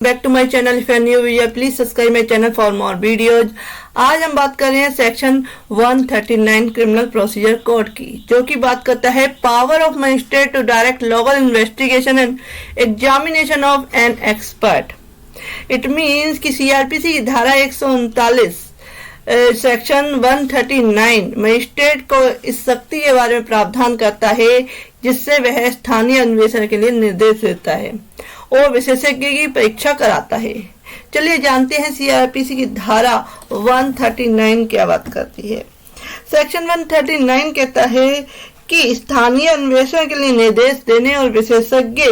Back to my channel. If you are new viewer please subscribe my channel for more videos. आज हम बात कर रहे हैं सेक्शन 139 क्रिमिनल प्रोसीजर कोड की, जो कि बात करता है power of magistrate to direct local investigation and examination of an expert. It means कि सीआरपीसी की धारा 139 सेक्शन 139 मजिस्ट्रेट को इस शक्ति के बारे में प्रावधान करता है जिससे वह स्थानीय अन्वेषण के लिए निर्देश देता है और विशेषज्ञ की परीक्षा कराता है। चलिए जानते हैं सीआरपीसी की धारा 139 क्या बात करती है। सेक्शन 139 कहता है कि स्थानीय अन्वेषण के लिए निर्देश देने और विशेषज्ञ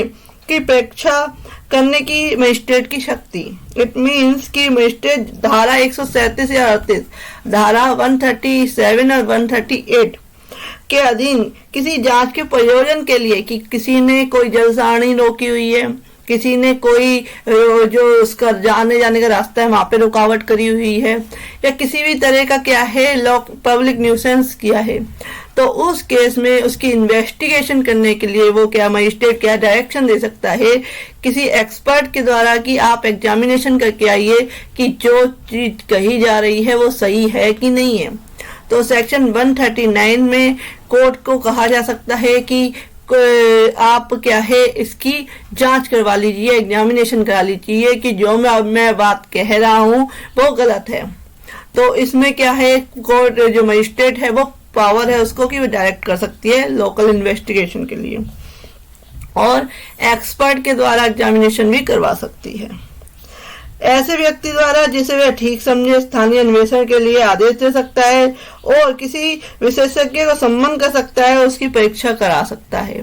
की परीक्षा करने की मजिस्ट्रेट की शक्ति। इट मीन्स कि मजिस्ट्रेट धारा 137 या 38, धारा 137 और 138 के अधीन किसी जांच के प्रयोजन के लिए कि किसी ने कोई जलसानी रोकी हुई है, किसी ने कोई जो उसका जाने का रास्ता है वहां पे रुकावट करी हुई है, या किसी भी तरह का क्या है पब्लिक न्यूसेंस किया है, तो उस केस में उसकी इन्वेस्टिगेशन करने के लिए वो क्या मजिस्ट्रेट क्या डायरेक्शन दे सकता है किसी एक्सपर्ट के द्वारा कि आप एग्जामिनेशन करके आइए कि जो चीज कही जा रही है वो सही है कि नहीं है। तो सेक्शन 139 में कोर्ट को कहा जा सकता है कि आप क्या है इसकी जांच करवा लीजिए, एग्जामिनेशन करा लीजिए कि जो मैं बात कह रहा हूं वो गलत है। तो इसमें क्या है, कोर्ट जो मजिस्ट्रेट है वो पावर है उसको कि वो डायरेक्ट कर सकती है लोकल इन्वेस्टिगेशन के लिए और एक्सपर्ट के द्वारा एग्जामिनेशन भी करवा सकती है। ऐसे व्यक्ति द्वारा जिसे वह ठीक समझे स्थानीय अन्वेषण के लिए आदेश दे सकता है और किसी विशेषज्ञ को सम्मन कर सकता है, उसकी परीक्षा करा सकता है।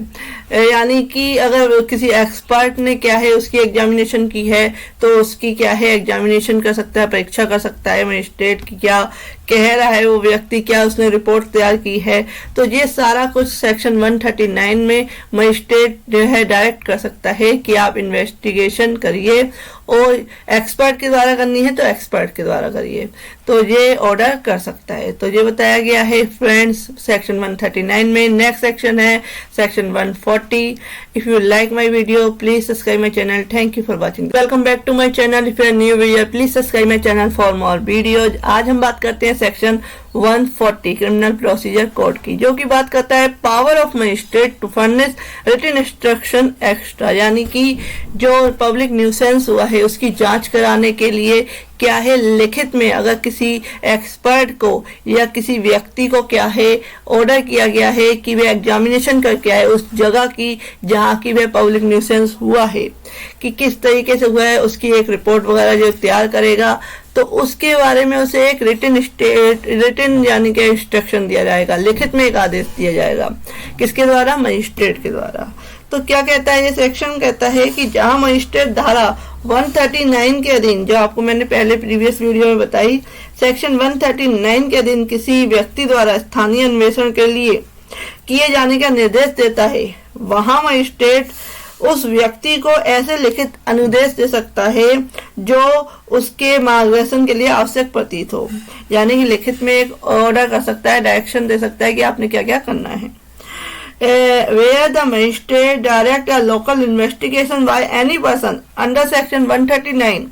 यानी कि अगर किसी एक्सपर्ट ने क्या है उसकी एग्जामिनेशन की है तो उसकी क्या है एग्जामिनेशन कर सकता है, परीक्षा कर सकता है। मजिस्ट्रेट की क्या कह रहा है वो व्यक्ति, क्या उसने रिपोर्ट तैयार की है, तो ये सारा कुछ सेक्शन 139 में मजिस्ट्रेट जो है डायरेक्ट कर सकता है कि आप इन्वेस्टिगेशन करिए और एक्सपर्ट के द्वारा करनी है तो एक्सपर्ट के द्वारा करिए, तो ये ऑर्डर कर सकता है। तो ये बताया गया है फ्रेंड्स सेक्शन 139 में। नेक्स्ट सेक्शन है section 140। If you like my video please subscribe my channel. Thank you for watching. Welcome back to my channel. If you are new viewer please subscribe my channel for more videos. आज हम बात करते हैं section 140 criminal procedure code की, जो कि बात करता है power of magistrate to furnish written instruction extra. यानी कि जो पब्लिक न्यूसेंस हुआ है उसकी जांच कराने के लिए क्या है लिखित में अगर किसी एक्सपर्ट को या किसी व्यक्ति को क्या है ऑर्डर किया गया है कि वे एग्जामिनेशन करके आए उस जगह की जहाँ की वह पब्लिक न्यूसेंस हुआ है, कि किस तरीके से हुआ है, उसकी एक रिपोर्ट वगैरह जो तैयार करेगा, तो उसके बारे में उसे एक रिटन यानी कि इंस्ट्रक्शन दिया जाएगा, लिखित में एक आदेश दिया जाएगा। किसके द्वारा? मजिस्ट्रेट के द्वारा। तो क्या कहता है ये सेक्शन? कहता है कि जहां मजिस्ट्रेट धारा 139 के अधीन, जो आपको मैंने पहले प्रीवियस वीडियो में बताई, सेक्शन 139 के अधीन किसी व्यक्ति द्वारा स्थानीय अन्वेषण के लिए किए जाने का निर्देश देता है, वहां मजिस्ट्रेट उस व्यक्ति को ऐसे लिखित अनुदेश दे सकता है जो उसके मार्गदर्शन के लिए आवश्यक प्रतीत हो। यानी कि लिखित में एक ऑर्डर कर सकता है, डायरेक्शन दे सकता है कि आपने क्या क्या करना है। Where the magistrate direct a local investigation by any person under section 139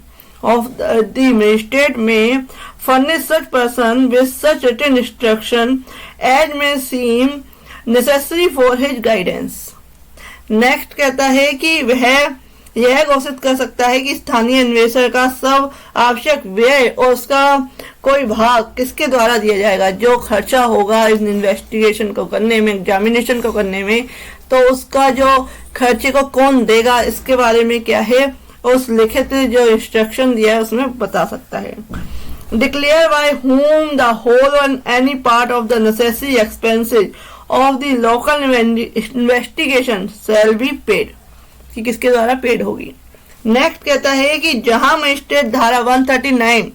of the magistrate may furnish such person with such written instruction as may seem necessary for his guidance. Next कहता है कि वह यह घोषित कर सकता है कि स्थानीय अन्वेषण का सब आवश्यक व्यय और उसका कोई भाग किसके द्वारा दिया जाएगा, जो खर्चा होगा इस इन्वेस्टिगेशन को करने में, एग्जामिनेशन को करने में, तो उसका जो खर्चे को कौन देगा इसके बारे में क्या है उस लिखित जो इंस्ट्रक्शन दिया है उसमें बता सकता है। Declare by whom the whole and any part of the necessary expenses of the local investigation shall be paid, कि किसके द्वारा पेड होगी। नेक्स्ट कहता है कि जहां मजिस्ट्रेट धारा 139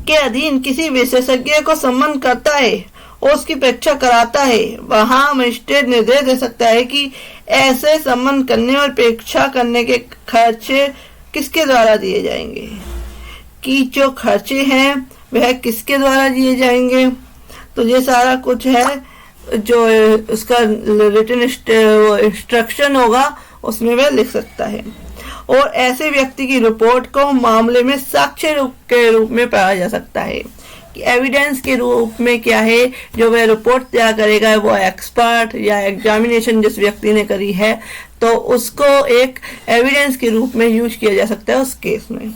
के अधीन किसी विशेषज्ञ को सम्मन करता है और उसकी परीक्षा कराता है, वहां मजिस्ट्रेट निर्देश दे सकता है कि ऐसे सम्मन करने और परीक्षा करने के खर्चे किसके द्वारा दिए जाएंगे, कि जो खर्चे हैं वह किसके द्वारा दिए जाएंगे। तो ये सारा कुछ है जो उसका रिटन इंस्ट्रक्शन होगा उसमें वह लिख सकता है। और ऐसे व्यक्ति की रिपोर्ट को मामले में साक्ष्य के रूप में पढ़ा जा सकता है। कि एविडेंस के रूप में क्या है, जो वह रिपोर्ट तैयार करेगा वो एक्सपर्ट या एग्जामिनेशन जिस व्यक्ति ने करी है, तो उसको एक एविडेंस के रूप में यूज किया जा सकता है उस केस में।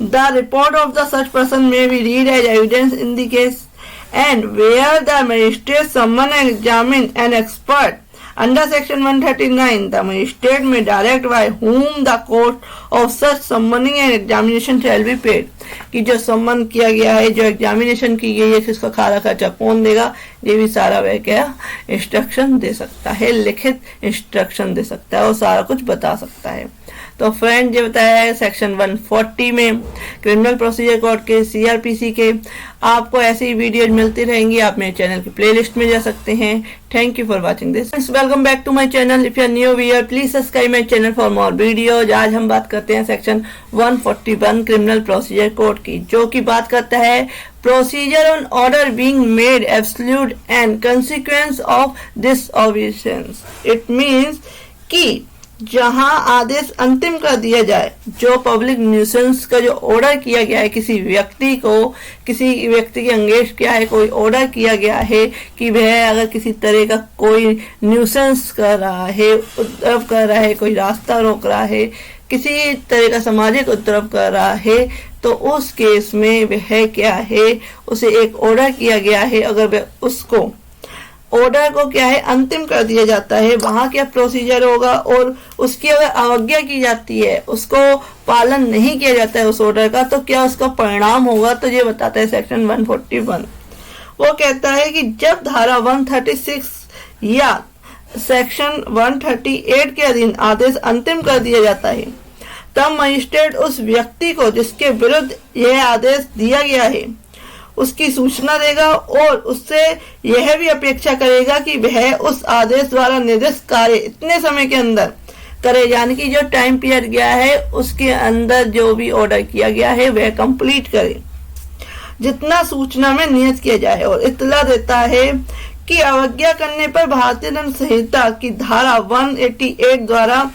The report of the such person may be read as evidence in the case and where the magistrate summon and examine an expert under section 139, the magistrate may direct by whom the cost of such summoning and examination shall be paid। कि जो सम्मन किया गया है, जो examination की गई है, इसका खारा खर्चा कौन देगा, ये भी सारा वह क्या इंस्ट्रक्शन दे सकता है, लिखित इंस्ट्रक्शन दे सकता है और सारा कुछ बता सकता है। तो फ्रेंड ये बताया है सेक्शन 140 में क्रिमिनल प्रोसीजर कोड के सीआरपीसी के। आपको ऐसी ही वीडियोज मिलती रहेंगी, आप मेरे चैनल की प्लेलिस्ट में जा सकते हैं। Thank you for watching this. Welcome back to my channel. If you are new viewer please subscribe my channel for more videos. आज हम बात करते हैं सेक्शन 141 क्रिमिनल प्रोसीजर कोड की, जो कि बात करता है procedure on order being made absolute and consequence of disobedience. It means कि जहां आदेश अंतिम कर दिया जाए, जो पब्लिक न्यूसेंस का जो ऑर्डर किया गया है, किसी व्यक्ति के अंगेज किया है, कोई ऑर्डर किया गया है कि वह अगर किसी तरह का कोई न्यूसेंस कर रहा है, उपद्रव कर रहा है, कोई रास्ता रोक रहा है, किसी तरह का सामाजिक उपद्रव कर रहा है, तो उस केस में वह क्या है, उसे एक ऑर्डर किया गया है। अगर वह उसको ऑर्डर को क्या है अंतिम कर दिया जाता है, वहां क्या प्रोसीजर होगा, और उसकी अगर अवज्ञा की जाती है, उसको पालन नहीं किया जाता है उस ऑर्डर का, तो क्या उसका परिणाम होगा। तो ये बताता है सेक्शन 141। वो कहता है कि जब धारा 136 या सेक्शन 138 के अधीन आदेश अंतिम कर दिया जाता है, तब मजिस्ट्रेट उस व्यक्ति को जिसके विरुद्ध यह आदेश दिया गया है उसकी सूचना देगा और उससे यह भी अपेक्षा करेगा कि वह उस आदेश द्वारा निर्दिष्ट कार्य इतने समय के अंदर करे, यानी कि जो टाइम पीरियड गया है उसके अंदर जो भी ऑर्डर किया गया है वह कंप्लीट करे, जितना सूचना में नियत किया जाए। और इत्तला देता है कि अवज्ञा करने पर भारतीय दंड संहिता की धारा 188 द्वारा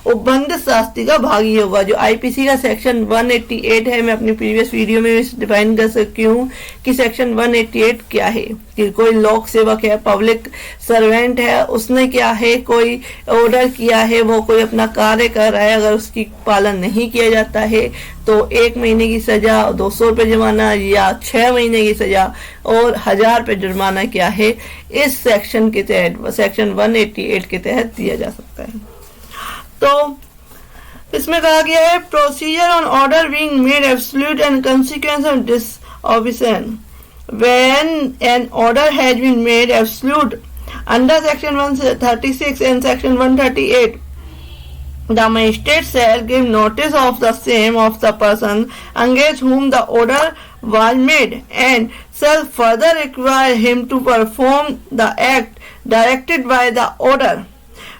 उपबंधित शास्ति का भागी होगा। जो आईपीसी का सेक्शन 188 है, मैं अपनी प्रीवियस वीडियो में डिफाइन कर सकती हूँ कि सेक्शन 188 क्या है। कि कोई लोक सेवक है, पब्लिक सर्वेंट है, उसने क्या है कोई ऑर्डर किया है, वो कोई अपना कार्य कर रहा है, अगर उसकी पालन नहीं किया जाता है तो 1 महीने की सजा, 200 रुपये जुर्माना, या 6 महीने की सजा और 1000 रुपये जुर्माना क्या है इस सेक्शन के तहत, सेक्शन 188 के तहत दिया जा सकता है। तो इसमें कहा गया है procedure on order being made absolute and consequence of disobedience when an order has been made absolute under section 136 and section 138, the magistrate shall give notice of the same of the person against whom the order was made and shall further require him to perform the act directed by the order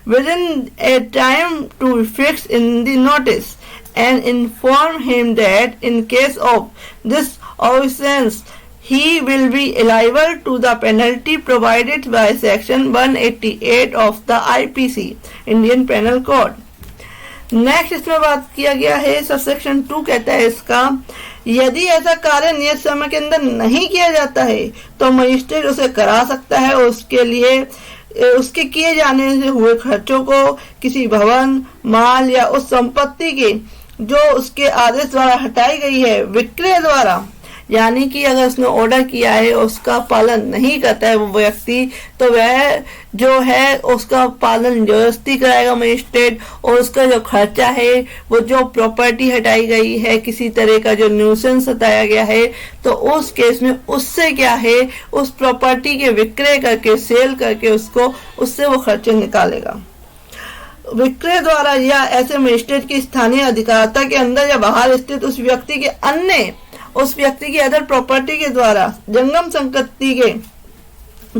within a time to be fixed in the notice, and inform him that in case of this offense he will be liable to the penalty provided by section 188 of the IPC Indian Penal Code। Next इसमें बात किया गया है subsection 2 कहता है इसका, यदि ऐसा कार्य नियत समय के अंदर नहीं किया जाता है तो मजिस्ट्रेट उसे करा सकता है, और उसके लिए उसके किए जाने से हुए खर्चों को किसी भवन, माल या उस संपत्ति के जो उसके आदेश द्वारा हटाई गई है विक्रय द्वारा, यानी कि अगर उसने ऑर्डर किया है उसका पालन नहीं करता है वो व्यक्ति, तो वह जो है उसका पालन जबरदस्ती कराएगा मजिस्ट्रेट, और उसका जो खर्चा है, वो जो प्रॉपर्टी हटाई गई है, किसी तरह का जो न्यूसेंस हटाया गया है, तो उस केस में उससे क्या है उस प्रॉपर्टी के विक्रय करके, सेल करके उससे वो खर्चे निकालेगा। विक्रय द्वारा या ऐसे मजिस्ट्रेट की स्थानीय अधिकारिता के अंदर या बाहर स्थित उस व्यक्ति की अदर प्रॉपर्टी के द्वारा, जंगम संपत्ति के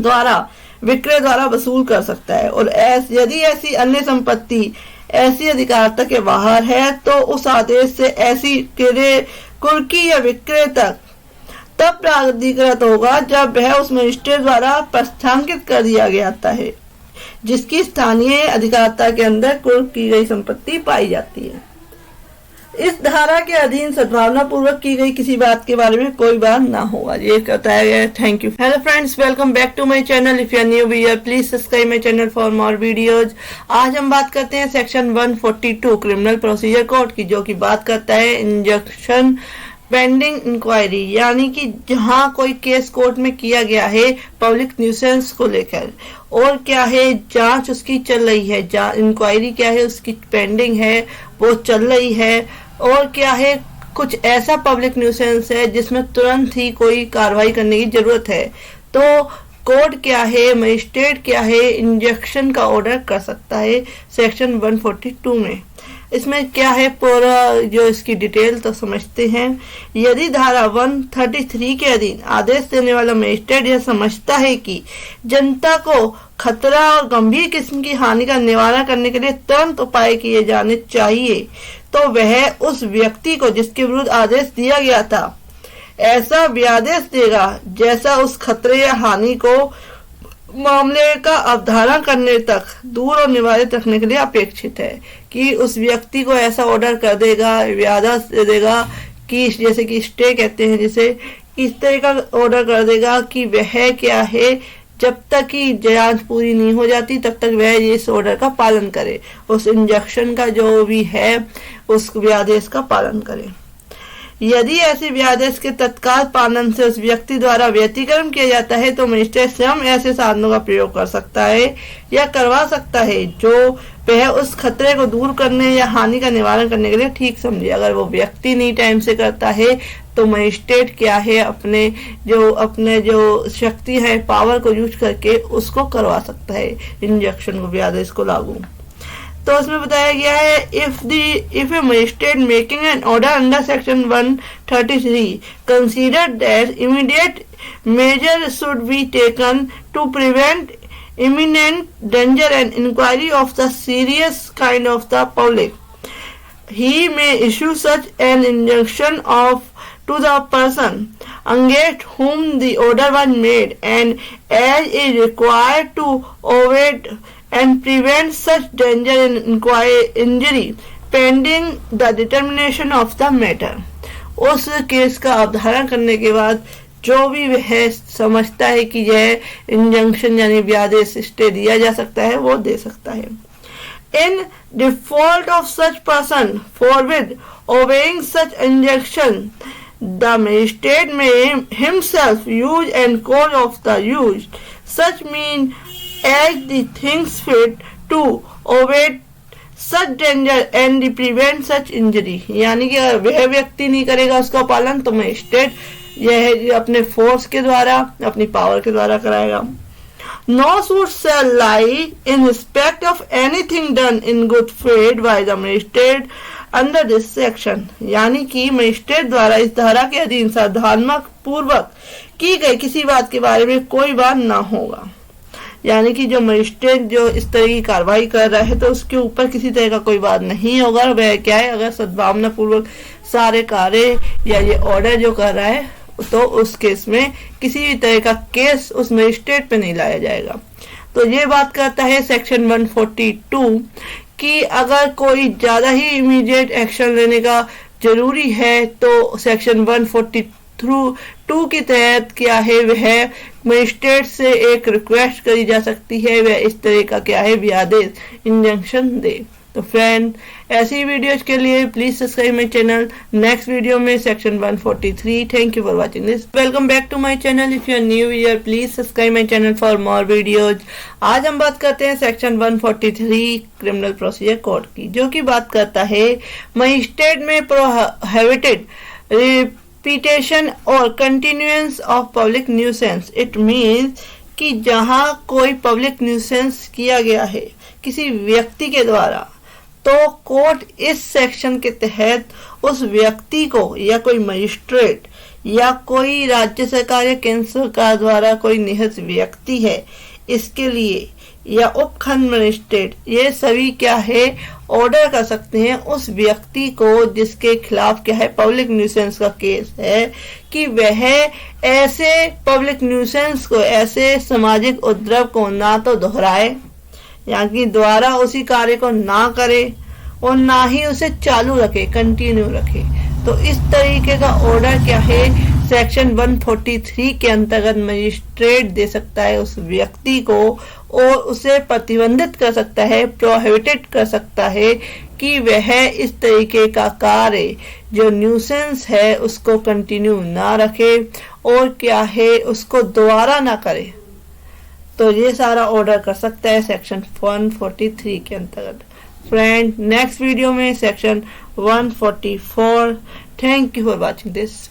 द्वारा विक्रय द्वारा वसूल कर सकता है। और यदि ऐसी अन्य संपत्ति ऐसी अधिकारिता के बाहर है तो उस आदेश से ऐसी कुर्की या विक्रय तब प्राधिकृत होगा जब वह उस मजिस्ट्रेट द्वारा प्रस्थापित कर दिया जाता है जिसकी स्थानीय अधिकारिता के अंदर कुर्क की गई संपत्ति पाई जाती है। इस धारा के अधीन सद्भावना पूर्वक की गई किसी बात के बारे में कोई बात ना होगा, ये बताया गया है। Thank you. Hello friends, welcome back to my channel. If you are new here please subscribe my channel for more videos. आज हम बात करते हैं सेक्शन 142 क्रिमिनल प्रोसीजर कोड की, जो कि बात करता है इंजंक्शन पेंडिंग इंक्वायरी, यानी कि जहां कोई केस कोर्ट में किया गया है पब्लिक न्यूसेंस को लेकर, और क्या है जांच उसकी चल रही है, इंक्वायरी क्या है उसकी पेंडिंग है, वो चल रही है, और क्या है कुछ ऐसा पब्लिक न्यूसेंस है जिसमें तुरंत ही कोई कार्रवाई करने की जरूरत है। तो कोर्ट क्या है, मजिस्ट्रेट क्या है, इंजंक्शन का ऑर्डर कर सकता है सेक्शन 142 में। इसमें क्या है पूरा जो इसकी डिटेल तो समझते हैं। यदि धारा 133 के अधीन आदेश देने वाला मजिस्ट्रेट यह समझता है कि जनता को खतरा और गंभीर किस्म की हानि का निवारण करने के लिए तुरंत उपाय किए जाने चाहिए, तो वह उस व्यक्ति को जिसके विरुद्ध आदेश दिया गया था ऐसा व्यादेश देगा जैसा उस खतरे या हानि को मामले का अवधारण करने तक दूर और निवारित रखने के लिए अपेक्षित है। कि उस व्यक्ति को ऐसा ऑर्डर कर देगा, व्यादेश दे देगा कि जैसे कि स्टे कहते हैं, जिसे इस तरह का ऑर्डर कर देगा कि वह क्या है जब तक कि जांच पूरी नहीं हो जाती तब तक वह इस ऑर्डर का पालन करे, उस इंजंक्शन का जो भी है उस व्यादेश का पालन करे। यदि ऐसे व्यादेश के तत्काल पालन से उस व्यक्ति द्वारा व्यतिक्रम किया जाता है तो मजिस्ट्रेट स्वयं ऐसे साधनों का प्रयोग कर सकता है या करवा सकता है जो वह उस खतरे को दूर करने या हानि का निवारण करने के लिए ठीक समझे। अगर वो व्यक्ति नहीं टाइम से करता है तो मजिस्ट्रेट क्या है अपने जो शक्ति है, पावर को यूज करके उसको करवा सकता है इंजंक्शन को, व्यादेश को लागू। तो उसमें बताया गया है if a magistrate making an order under section 133 consider that immediate measure should be taken to prevent imminent danger and inquiry of the serious kind of the public, he may issue such an injunction to the person against whom the order was made, and as is required to avoid and prevent such danger and injury pending the determination of the matter। उस case का अवधारण करने के बाद जो भी वह समझता है कि यह इंजंक्शन यानी व्यादेश स्टे दिया जा सकता है वो दे सकता है। In default of such person forbid obeying such injunction, the magistrate may himself use and cause of the use such mean as the things fit to obey such danger and prevent such injury। यानी कि अगर वह व्यक्ति नहीं करेगा उसका पालन तो मजिस्ट्रेट यह अपने फोर्स के द्वारा, अपनी पावर के द्वारा कराएगा। No suit shall lie in respect of anything done in good faith by the magistrate under this section। यानी कि मजिस्ट्रेट द्वारा इस धारा के अधीन सावधानता पूर्वक की गई किसी बात के बारे में कोई बात ना होगा। यानी कि जो मजिस्ट्रेट जो इस तरह की कार्रवाई कर रहा है तो उसके ऊपर किसी तरह का कोई बात नहीं होगा। वह क्या है, अगर सद्भावना पूर्वक सारे कार्य या ये ऑर्डर जो कर रहा है तो उस केस में किसी भी तरह का केस उस मजिस्ट्रेट पे नहीं लाया जाएगा। तो ये बात करता है सेक्शन 142 कि अगर कोई ज्यादा ही इमीडिएट एक्शन लेने का जरूरी है तो सेक्शन 142 के तहत क्या है, वह मजिस्ट्रेट से एक रिक्वेस्ट करी जा सकती है, वह इस तरह का क्या है व्यादेश इंजंक्शन दे। तो फ्रेंड, ऐसी वीडियोज के लिए please subscribe my channel. Next video में section 143। Thank you for watching this. Welcome back to my channel. If you are new here please subscribe my channel for more videos. आज हम बात करते हैं section 143 criminal procedure code की, जो कि बात करता है मजिस्ट्रेट में प्रोहिबिटेड रिपीटेशन और continuance of public nuisance. It means कि जहां कोई पब्लिक न्यूसेंस किया गया है किसी व्यक्ति के द्वारा तो कोर्ट इस सेक्शन के तहत उस व्यक्ति को या कोई मजिस्ट्रेट या कोई राज्य सरकार या केंद्र सरकार द्वारा कोई निहत व्यक्ति है इसके लिए या उपखंड मजिस्ट्रेट, ये सभी क्या है ऑर्डर कर सकते हैं उस व्यक्ति को जिसके खिलाफ क्या है पब्लिक न्यूसेंस का केस है कि वह ऐसे पब्लिक न्यूसेंस को, ऐसे सामाजिक उपद्रव को ना तो दोहराए, यानी कि द्वारा उसी कार्य को ना करे और ना ही उसे चालू रखे, कंटिन्यू रखे। तो इस तरीके का ऑर्डर क्या है, सेक्शन 143 के अंतर्गत मजिस्ट्रेट दे सकता है उस व्यक्ति को और उसे प्रतिबंधित कर सकता है, प्रोहिबिटेड कर सकता है कि वह इस तरीके का कार्य जो न्यूसेंस है उसको कंटिन्यू ना रखे और क्या है उसको दोबारा ना करे। तो ये सारा ऑर्डर कर सकता है सेक्शन 143 के अंतर्गत। फ्रेंड, नेक्स्ट वीडियो में section 144। Thank you for watching this.